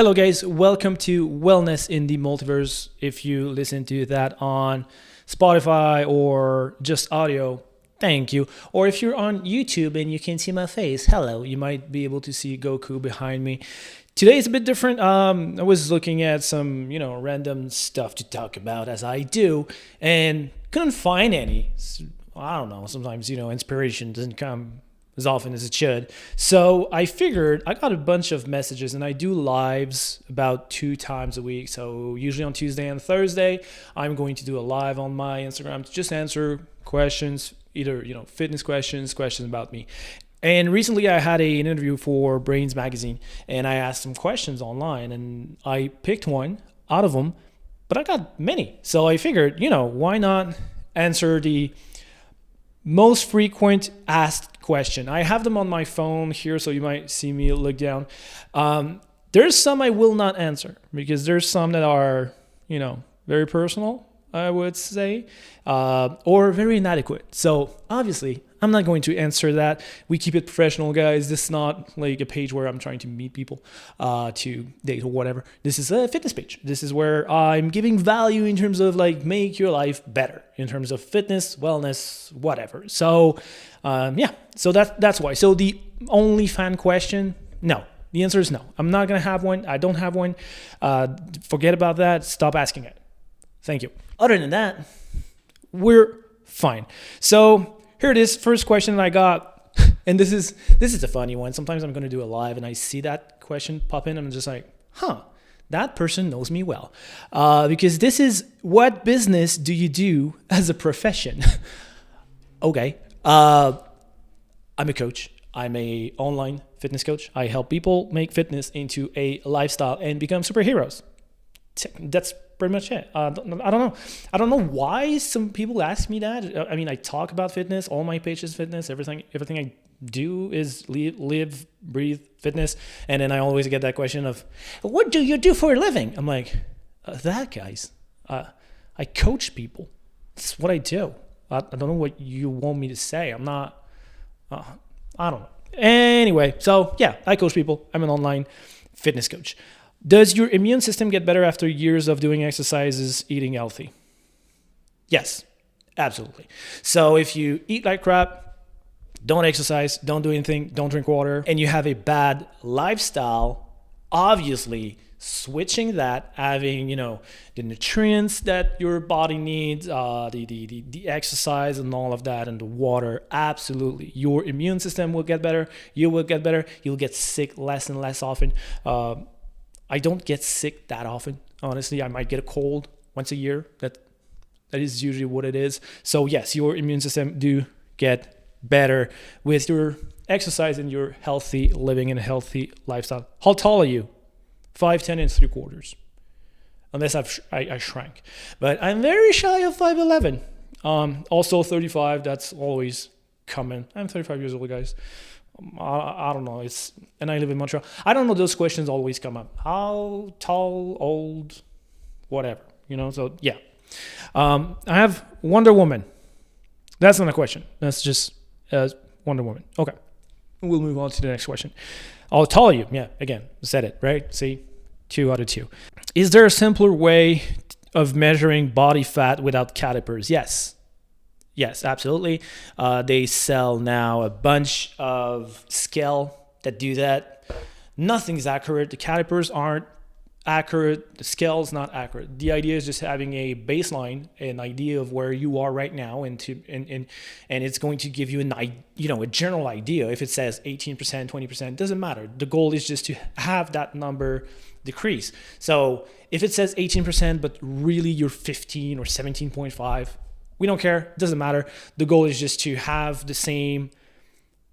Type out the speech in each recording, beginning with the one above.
Hello, guys. Welcome to Wellness in the Multiverse. If you listen to that on Spotify or just audio, thank you. Or if you're on YouTube and you can see my face, hello, you might be able to see Goku behind me. Today is a bit different. I was looking at some, random stuff to talk about as I do, and couldn't find any. I don't know. Sometimes, inspiration doesn't come as often as it should. So I figured I got a bunch of messages, and I do lives about 2 times a week. So usually on Tuesday and Thursday, I'm going to do a live on my Instagram to just answer questions, either, fitness questions about me. And recently I had an interview for Brains Magazine, and I asked some questions online, and I picked one out of them, but I got many. So I figured, why not answer the most frequent asked question. I have them on my phone here, so you might see me look down. There's some I will not answer because there's some that are, very personal, I would say, or very inadequate. So obviously, I'm not going to answer that. We keep it professional, guys. This is not like a page where I'm trying to meet people to date or whatever. This is a fitness page. This is where I'm giving value in terms of make your life better in terms of fitness, wellness, whatever. So so that's why. So the only fan question, no. The answer is no. I'm not going to have one. I don't have one. Forget about that. Stop asking it. Thank you. Other than that, we're fine. So here it is. First question that I got, and this is a funny one. Sometimes I'm going to do a live and I see that question pop in and I'm just like, that person knows me well. Because this is, what business do you do as a profession? Okay. I'm a coach. I'm a online fitness coach. I help people make fitness into a lifestyle and become superheroes. That's pretty much it. I don't know. I don't know why some people ask me that. I mean, I talk about fitness. All my pages fitness. Everything I do is live, breathe fitness. And then I always get that question of, what do you do for a living? I'm like, guys. I coach people. That's what I do. I don't know what you want me to say. I'm not. I don't know. Anyway, so yeah, I coach people. I'm an online fitness coach. Does your immune system get better after years of doing exercises, eating healthy? Yes, absolutely. So if you eat like crap, don't exercise, don't do anything, don't drink water, and you have a bad lifestyle, obviously switching that, having, the nutrients that your body needs, the exercise and all of that, and the water, absolutely. Your immune system will get better. You will get better. You'll get sick less and less often. I don't get sick that often, honestly. I might get a cold once a year. That is usually what it is. So yes, your immune system do get better with your exercise and your healthy living and healthy lifestyle. How tall are you? 5'10" and 3/4. Unless I shrank. But I'm very shy of 5'11". Also 35, that's always common. I'm 35 years old, guys. I don't know. And I live in Montreal. I don't know. Those questions always come up. How tall, old, whatever. So yeah. I have Wonder Woman. That's not a question. That's just Wonder Woman. Okay. We'll move on to the next question. How tall are you? Yeah. Again, said it right. See, 2 out of 2. Is there a simpler way of measuring body fat without calipers? Yes, absolutely. They sell now a bunch of scale that do that. Nothing's accurate. The calipers aren't accurate. The scale's not accurate. The idea is just having a baseline, an idea of where you are right now, and it's going to give you a general idea. If it says 18%, 20%, doesn't matter. The goal is just to have that number decrease. So if it says 18%, but really you're 15 or 17.5, we don't care. It doesn't matter. The goal is just to have the same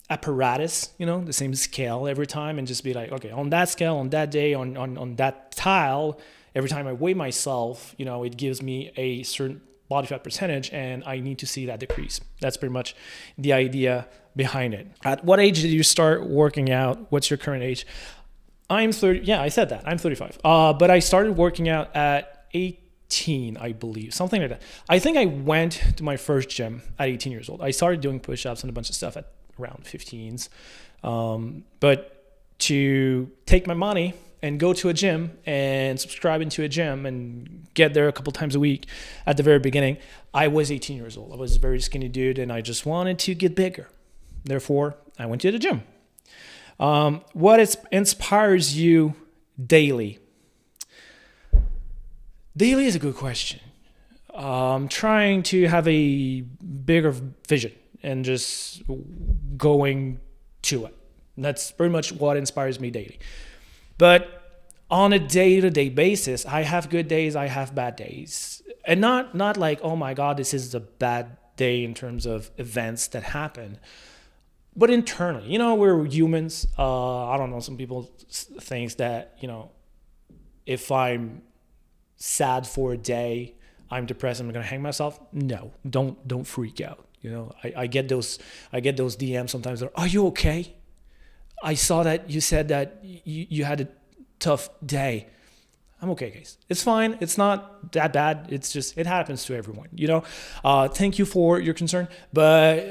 apparatus, the same scale every time, and just be like, okay, on that scale, on that day, on that tile, every time I weigh myself, it gives me a certain body fat percentage, and I need to see that decrease. That's pretty much the idea behind it. At what age did you start working out? What's your current age? I'm 30. Yeah, I said that. I'm 35. But I started working out at 18, I believe, something like that. I think I went to my first gym at 18 years old. I started doing push-ups and a bunch of stuff at around 15s. But to take my money and go to a gym and subscribe into a gym and get there a couple times a week at the very beginning, I was 18 years old. I was a very skinny dude and I just wanted to get bigger. Therefore, I went to the gym. What inspires you daily? Daily is a good question. Trying to have a bigger vision and just going to it. That's pretty much what inspires me daily. But on a day-to-day basis, I have good days, I have bad days. And not like, oh my God, this is a bad day in terms of events that happen. But internally, we're humans. I don't know, some people think that, if I'm sad for a day, I'm depressed, I'm gonna hang myself. No, don't freak out. I get those DMs sometimes. Are you okay? I saw that you said that you had a tough day. I'm okay, guys. It's fine. It's not that bad. It's just, it happens to everyone, Thank you for your concern. But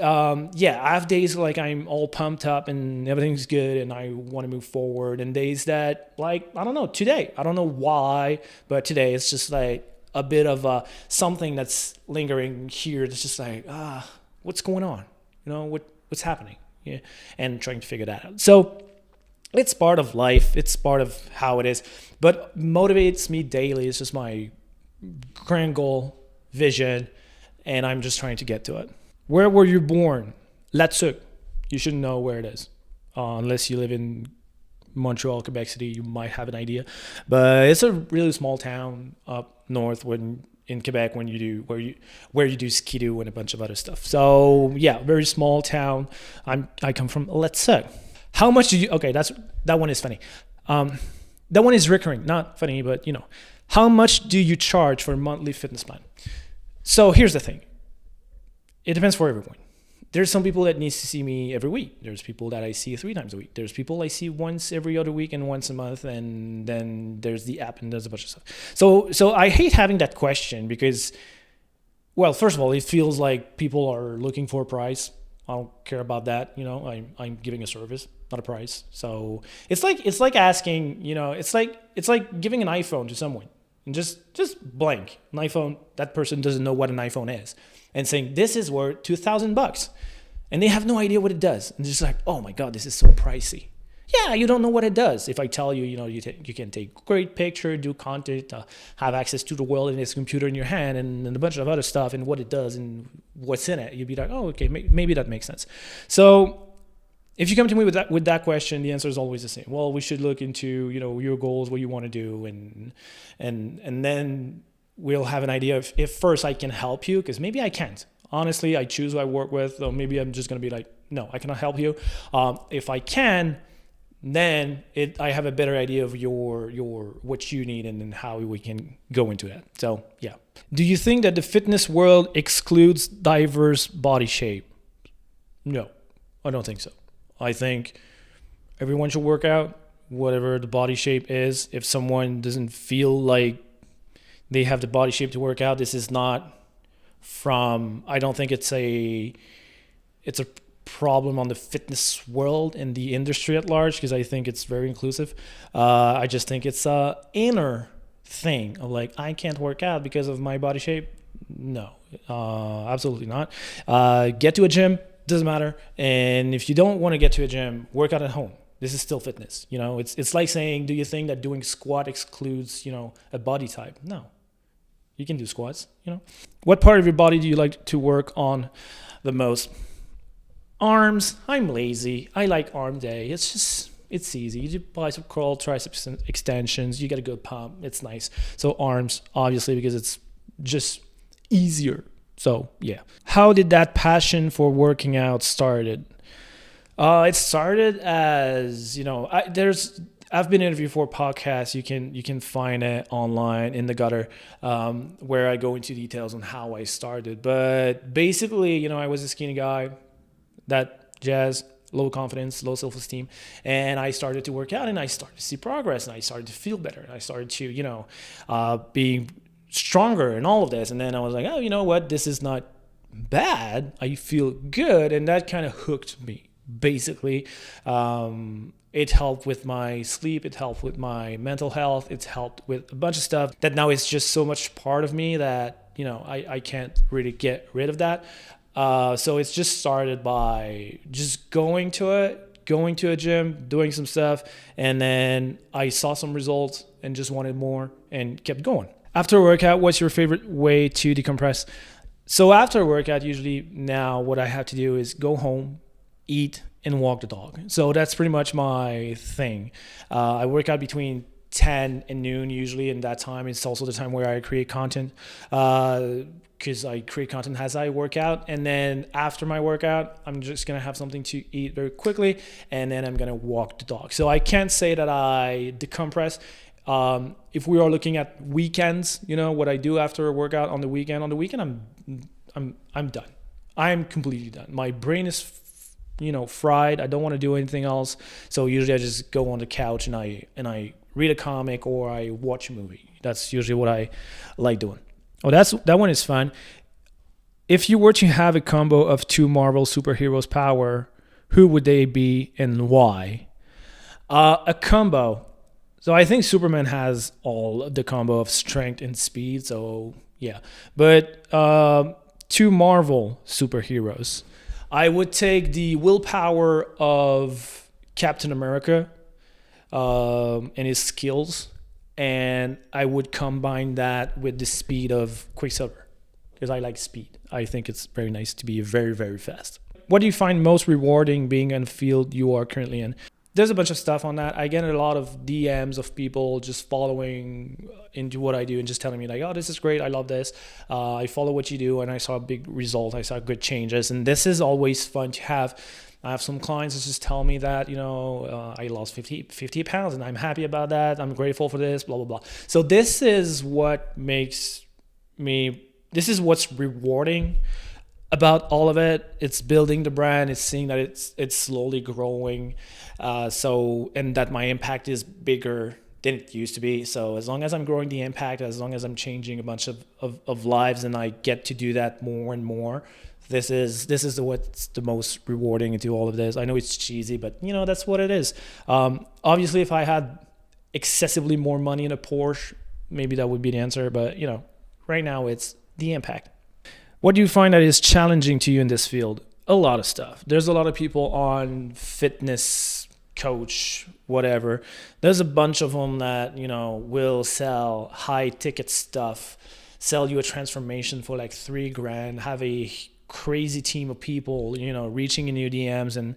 yeah, I have days like I'm all pumped up and everything's good and I want to move forward. And days that, like, I don't know, today, I don't know why, but today it's just like a bit of something that's lingering here. It's just like, what's going on? What's happening? Yeah, and trying to figure that out. So it's part of life. It's part of how it is. But motivates me daily is just my grand goal, vision, and I'm just trying to get to it. Where were you born? Là-Dessus. You should know where it is. Unless you live in Montreal, Quebec City, you might have an idea. But it's a really small town up north in Quebec where you do skidoo and a bunch of other stuff. So yeah, very small town. I come from Là-Dessus. How much do you? Okay, that one is funny. That one is recurring, not funny, but how much do you charge for a monthly fitness plan? So here's the thing. It depends for everyone. There's some people that needs to see me every week. There's people that I see 3 times a week. There's people I see once every other week and once a month. And then there's the app and there's a bunch of stuff. So I hate having that question because, well, first of all, it feels like people are looking for a price. I don't care about that. I'm giving a service, not a price. So it's like asking, it's like giving an iPhone to someone and just blank an iPhone. That person doesn't know what an iPhone is, and saying this is worth $2,000, and they have no idea what it does, and just like, oh my God, this is so pricey. Yeah, you don't know what it does. If I tell you, you can take great picture, do content, have access to the world in this computer in your hand, and a bunch of other stuff, and what it does and what's in it, you'd be like, oh, okay, maybe that makes sense. So if you come to me with that question, the answer is always the same. Well, we should look into your goals, what you want to do, and then we'll have an idea if first I can help you, because maybe I can't. Honestly, I choose who I work with, or maybe I'm just gonna be like, no, I cannot help you. If I can, then I have a better idea of your what you need and then how we can go into that. So yeah. Do you think that the fitness world excludes diverse body shape? No, I don't think so. I think everyone should work out, whatever the body shape is. If someone doesn't feel like they have the body shape to work out, this is not I don't think it's a problem on the fitness world and the industry at large, because I think it's very inclusive. I just think it's a inner thing of like, I can't work out because of my body shape. No, absolutely not. Get to a gym, doesn't matter. And if you don't want to get to a gym, work out at home. This is still fitness. It's like saying, do you think that doing squat excludes, a body type? No, you can do squats. What part of your body do you like to work on the most? Arms. I'm lazy. I like arm day. It's easy. You do bicep curl, triceps extensions. You get a good pump. It's nice. So arms, obviously, because it's just easier. So yeah. How did that passion for working out started? It started as, I've been interviewed for podcasts. You can find it online in the gutter, where I go into details on how I started. But basically, I was a skinny guy, that jazz, low confidence, low self-esteem. And I started to work out and I started to see progress and I started to feel better. And I started to, be stronger and all of this. And then I was like, oh, you know what? This is not bad. I feel good. And that kind of hooked me, basically. It helped with my sleep. It helped with my mental health. It's helped with a bunch of stuff that now is just so much part of me that, I can't really get rid of that. So it's just started by just going to a gym, doing some stuff, and then I saw some results and just wanted more and kept going. After a workout, what's your favorite way to decompress? So after a workout, usually now what I have to do is go home, eat, and walk the dog. So that's pretty much my thing. I work out between 10 and noon usually, and that time it's also the time where I create content, because I create content as I work out. And then after my workout, I'm just gonna have something to eat very quickly, and then I'm gonna walk the dog. So I can't say that I decompress. If we are looking at weekends, what I do after a workout on the weekend, I'm done. I'm completely done. My brain is fried. I don't want to do anything else. So usually I just go on the couch and I read a comic or I watch a movie. That's usually what I like doing. Oh, that one is fun. If you were to have a combo of two Marvel superheroes' power, who would they be and why? A combo. So I think Superman has all of the combo of strength and speed. So yeah, but two Marvel superheroes. I would take the willpower of Captain America and his skills, and I would combine that with the speed of Quicksilver, because I like speed. I think it's very nice to be very, very fast. What do you find most rewarding being in the field you are currently in? There's a bunch of stuff on that. I get a lot of DMs of people just following into what I do and just telling me like, oh, this is great. I love this. I follow what you do and I saw a big result. I saw good changes. And this is always fun to have. I have some clients that just tell me that, I lost 50 pounds and I'm happy about that. I'm grateful for this, blah, blah, blah. So this is what this is what's rewarding about all of it. It's building the brand. It's seeing that it's slowly growing. And that my impact is bigger than it used to be. So as long as I'm growing the impact, as long as I'm changing a bunch of lives and I get to do that more and more, this is what's the most rewarding into all of this. I know it's cheesy, but that's what it is. Obviously if I had excessively more money in a Porsche, maybe that would be the answer. But right now it's the impact. What do you find that is challenging to you in this field? A lot of stuff. There's a lot of people on fitness coach, whatever. There's a bunch of them that, will sell high ticket stuff, sell you a transformation for like $3,000, have a crazy team of people, reaching in your DMs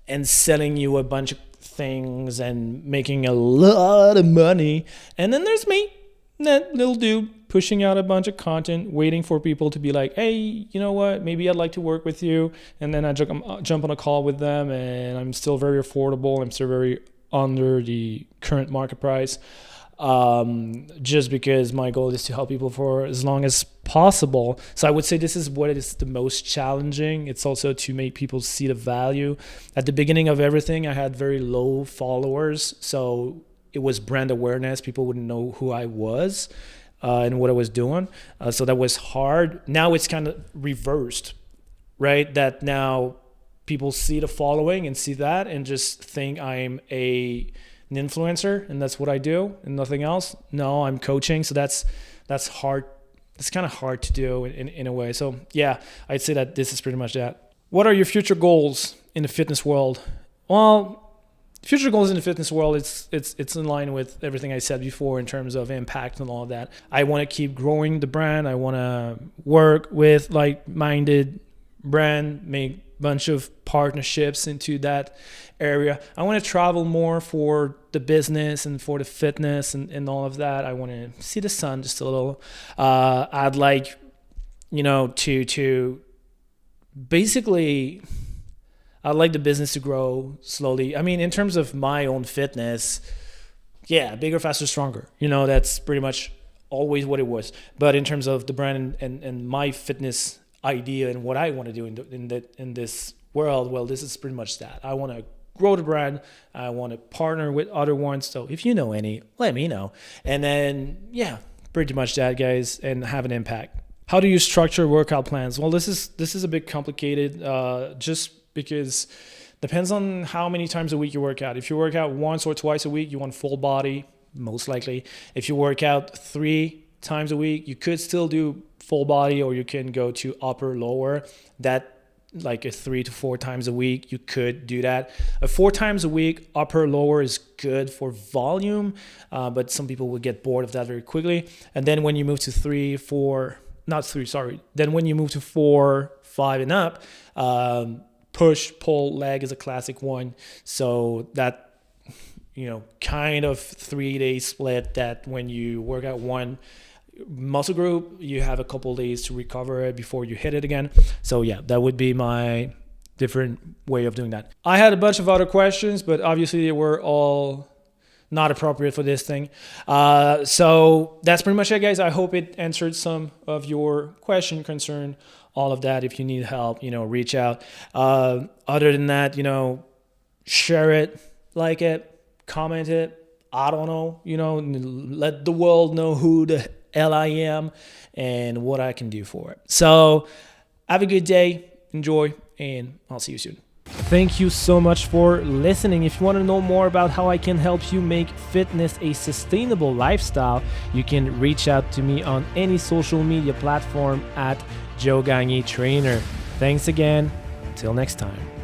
and selling you a bunch of things and making a lot of money. And then there's me, that little dude, pushing out a bunch of content, waiting for people to be like, hey, you know what? Maybe I'd like to work with you. And then I jump on a call with them, and I'm still very affordable. I'm still very under the current market price, just because my goal is to help people for as long as possible. So I would say this is what is the most challenging. It's also to make people see the value. At the beginning of everything, I had very low followers. So it was brand awareness. People wouldn't know who I was. And what I was doing. So that was hard. Now it's kind of reversed, right? That now people see the following and see that and just think I'm an influencer and that's what I do and nothing else. No, I'm coaching. So that's hard. It's kind of hard to do in a way. So yeah, I'd say that this is pretty much that. What are your future goals in the fitness world? Well, future goals in the fitness world, it's in line with everything I said before in terms of impact and all of that. I want to keep growing the brand. I want to work with like-minded brand, make a bunch of partnerships into that area. I want to travel more for the business and for the fitness and all of that. I want to see the sun just a little. I'd like, to basically... I'd like the business to grow slowly. I mean, in terms of my own fitness, yeah, bigger, faster, stronger. That's pretty much always what it was. But in terms of the brand and my fitness idea and what I want to do in this world, well, this is pretty much that. I want to grow the brand. I want to partner with other ones. So if you know any, let me know. And then, yeah, pretty much that, guys, and have an impact. How do you structure workout plans? Well, this is a bit complicated, just because Depends on how many times a week you work out. If you work out once or twice a week, you want full body, most likely. If you work out 3 times a week, you could still do full body, or you can go to upper lower. That like a 3 to 4 times a week, you could do that. 4 times a week, upper lower is good for volume, but some people will get bored of that very quickly. And then when you move to 3, 4, not 3, sorry. Then when you move to 4, 5 and up, push, pull, leg is a classic one. So that, kind of 3-day split, that when you work out one muscle group, you have a couple days to recover it before you hit it again. So yeah, that would be my different way of doing that. I had a bunch of other questions, but obviously they were all not appropriate for this thing. So that's pretty much it, guys. I hope it answered some of your question, concern, all of that. If you need help, reach out. Other than that, share it, like it, comment it. I don't know, let the world know who the hell I am and what I can do for it. So have a good day, enjoy, and I'll see you soon. Thank you so much for listening. If you want to know more about how I can help you make fitness a sustainable lifestyle, you can reach out to me on any social media platform at Joe Gagne Trainer. Thanks again. Till next time.